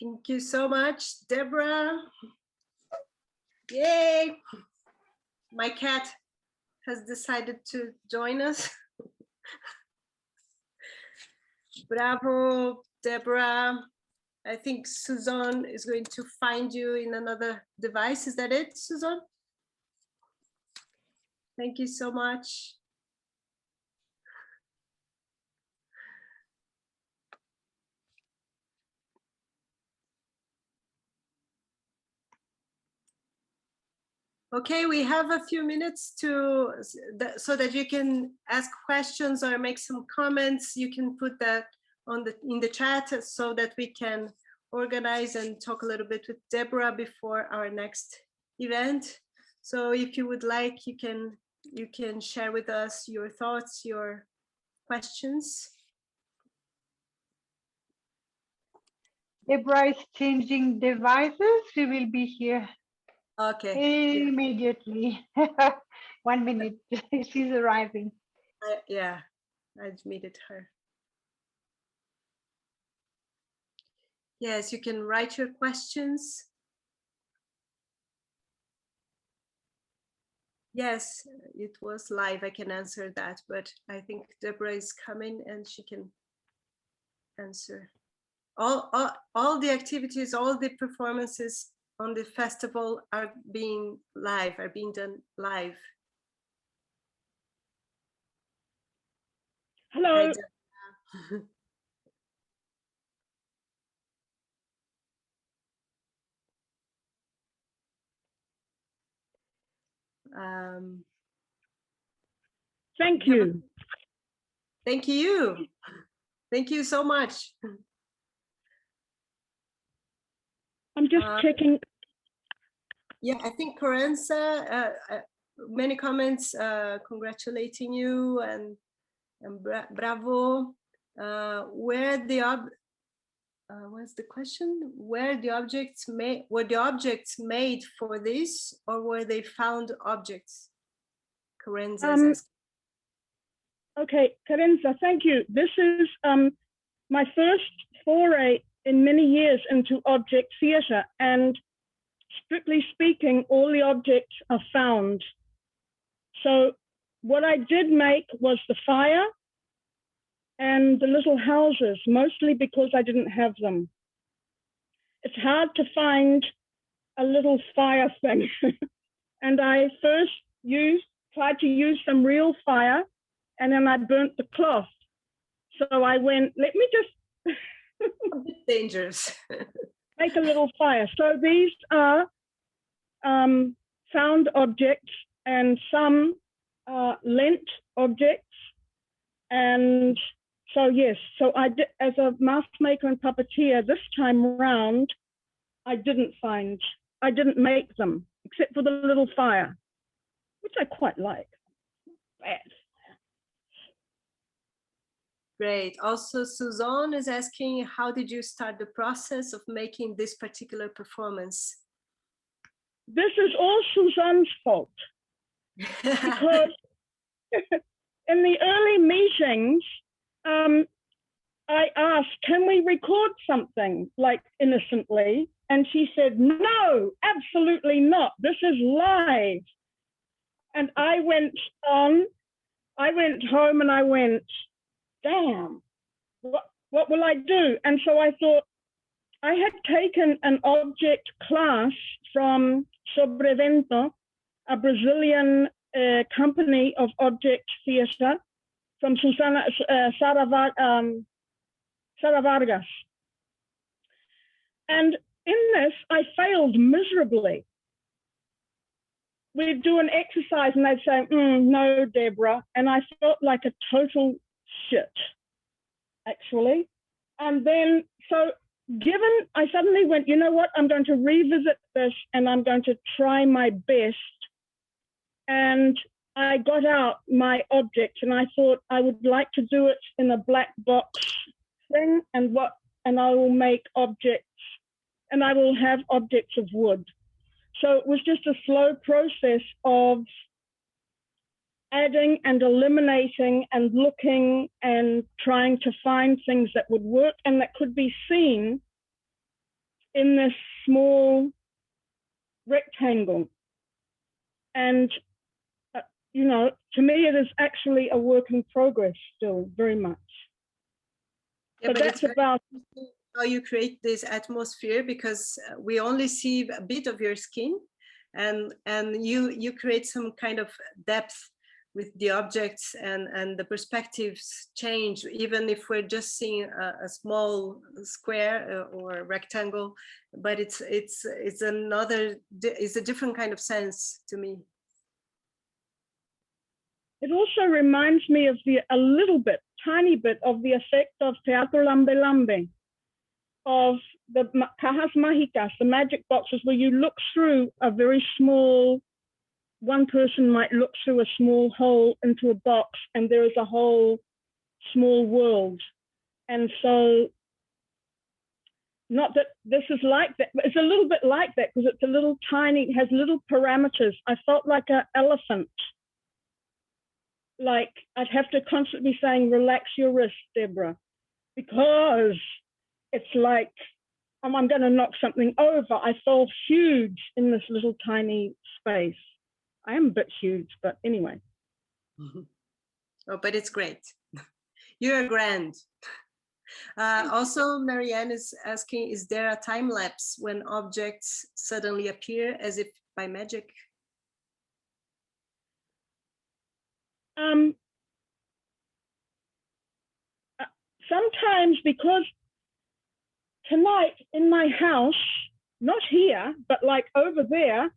Thank you so much, Deborah. Yay! My cat has decided to join us. Bravo, Deborah. I think Suzanne is going to find you in another device. Is that it, Suzanne? Thank you so much. Okay, we have a few minutes to so that you can ask questions or make some comments. You can put that on in the chat so that we can organize and talk a little bit with Deborah before our next event. So if you would like, you can share with us your thoughts, your questions. Deborah is changing devices. She will be here. Okay. Immediately. 1 minute. She's arriving. Yeah, I admitted her. Yes, you can write your questions. Yes, it was live. I can answer that, but I think Deborah is coming and she can answer. All the activities, all the performances on the festival are being done live. Hello. Thank you. Thank you. Thank you so much. I'm just checking. Yeah, I think Corenza, many comments congratulating you and bravo. What's the question? Were the objects made for this, or were they found objects? Corenza is asking. Okay, Carenza, thank you. This is my first foray in many years into object theatre, and strictly speaking, all the objects are found. So what I did make was the fire and the little houses, mostly because I didn't have them. It's hard to find a little fire thing. And I first tried to use some real fire, and then I burnt the cloth. So I went, let me just a bit dangerous. make a little fire. So these are found objects and some lent objects. And so, yes, so I did, as a mask maker and puppeteer, this time around, I didn't make them, except for the little fire, which I quite like. Bad. Great. Also, Suzanne is asking, how did you start the process of making this particular performance? This is all Suzanne's fault. Because in the early meetings, I asked, can we record something, like innocently? And she said, no, absolutely not. This is live. And I went home and I went, damn, what will I do? And so I thought, I had taken an object class from Sobrevento, a Brazilian company of object theatre, from Sara Vargas. And in this, I failed miserably. We'd do an exercise and they'd say, no, Deborah. And I felt like a total shit, actually. And then, so I suddenly went, you know what, I'm going to revisit this and I'm going to try my best. And I got out my object and I thought I would like to do it in a black box thing, and I will make objects, and I will have objects of wood. So it was just a slow process of adding and eliminating and looking and trying to find things that would work and that could be seen in this small rectangle. And, you know, to me, it is actually a work in progress still, very much. Yeah, but that's about how you create this atmosphere, because we only see a bit of your skin, and you create some kind of depth with the objects, and the perspectives change, even if we're just seeing a small square or rectangle, but it's a different kind of sense to me. It also reminds me of a little bit, tiny bit of the effect of Teatro Lambe Lambe, of the cajas mágicas, the magic boxes, where you look through a very small, one person might look through a small hole into a box and there is a whole small world. And so, not that this is like that, but it's a little bit like that because it's a little tiny, it has little parameters. I felt like an elephant. Like I'd have to constantly be saying, relax your wrist, Deborah, because it's like I'm going to knock something over. I felt huge in this little tiny space. I am a bit huge, but anyway. Oh, but it's great. You're grand. Also, Marianne is asking, is there a time lapse when objects suddenly appear as if by magic? Sometimes, because tonight in my house, not here, but like over there,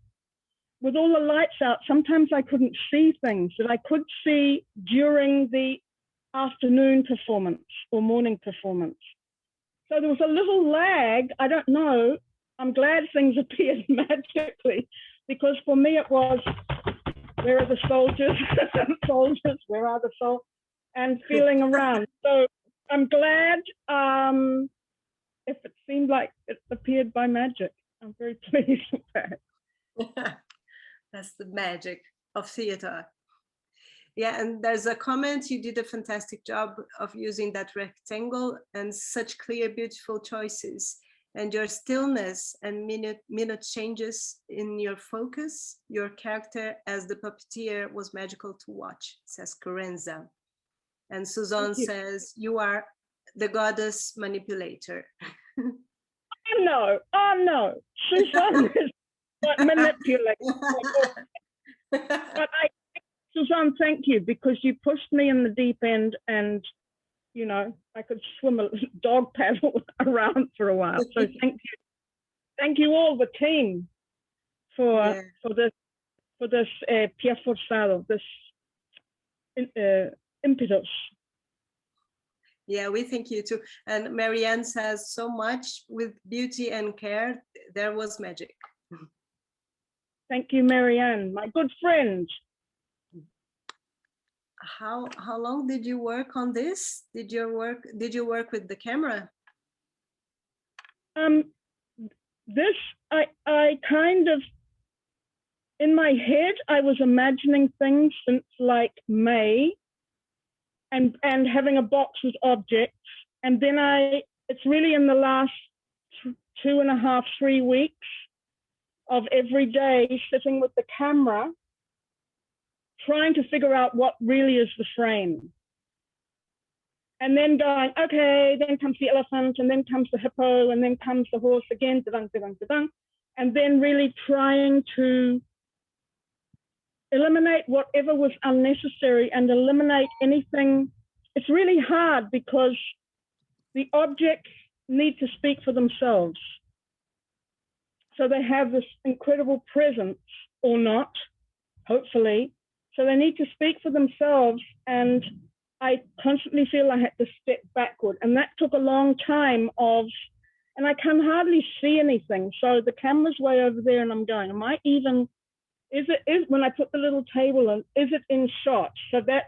with all the lights out, sometimes I couldn't see things that I could see during the afternoon performance or morning performance. So there was a little lag. I don't know. I'm glad things appeared magically, because for me it was, where are the soldiers? Soldiers, where are the soldiers? And feeling around. So I'm glad if it seemed like it appeared by magic. I'm very pleased with that. That's the magic of theater. Yeah, and there's a comment, you did a fantastic job of using that rectangle and such clear, beautiful choices. And your stillness and minute changes in your focus, your character as the puppeteer was magical to watch, says Corenza. And Suzanne says, you are the goddess manipulator. Oh no, Suzanne is not manipulating. But Suzanne, thank you, because you pushed me in the deep end, and you know, I could swim a dog paddle around for a while. So thank you all, the team, for this pie forzado, this impetus. Yeah, we thank you too. And Marianne says, so much with beauty and care, there was magic. Thank you, Marianne, my good friend. How long did you work on this? Did you work with the camera? This I kind of, in my head, I was imagining things since like May, and having a box with objects, and then it's really in the last 2.5, 3 weeks of every day sitting with the camera, trying to figure out what really is the frame. And then going, okay, then comes the elephant, and then comes the hippo, and then comes the horse again, da-dun, da-dun, da-dun. And then really trying to eliminate whatever was unnecessary and eliminate anything. It's really hard because the objects need to speak for themselves. So they have this incredible presence, or not, hopefully. So they need to speak for themselves, and I constantly feel I had to step backward, and that took a long time and I can hardly see anything. So the camera's way over there, and I'm going, am I even, when I put the little table in, is it in shot? So that's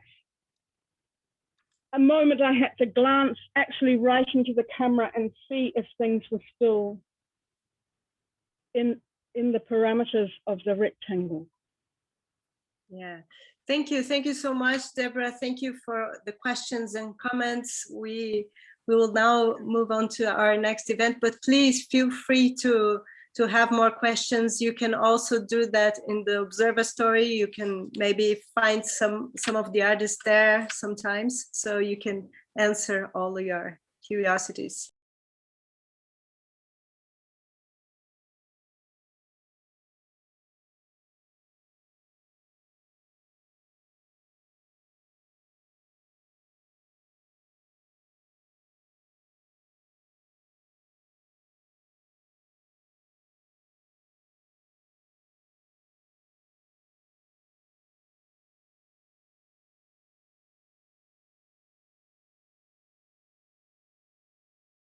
a moment I had to glance actually right into the camera and see if things were still in the parameters of the rectangle. Yeah, thank you so much, Deborah. Thank you for the questions and comments. We will now move on to our next event, but please feel free to have more questions. You can also do that in the Observer Story. You can maybe find some of the artists there sometimes, so you can answer all your curiosities.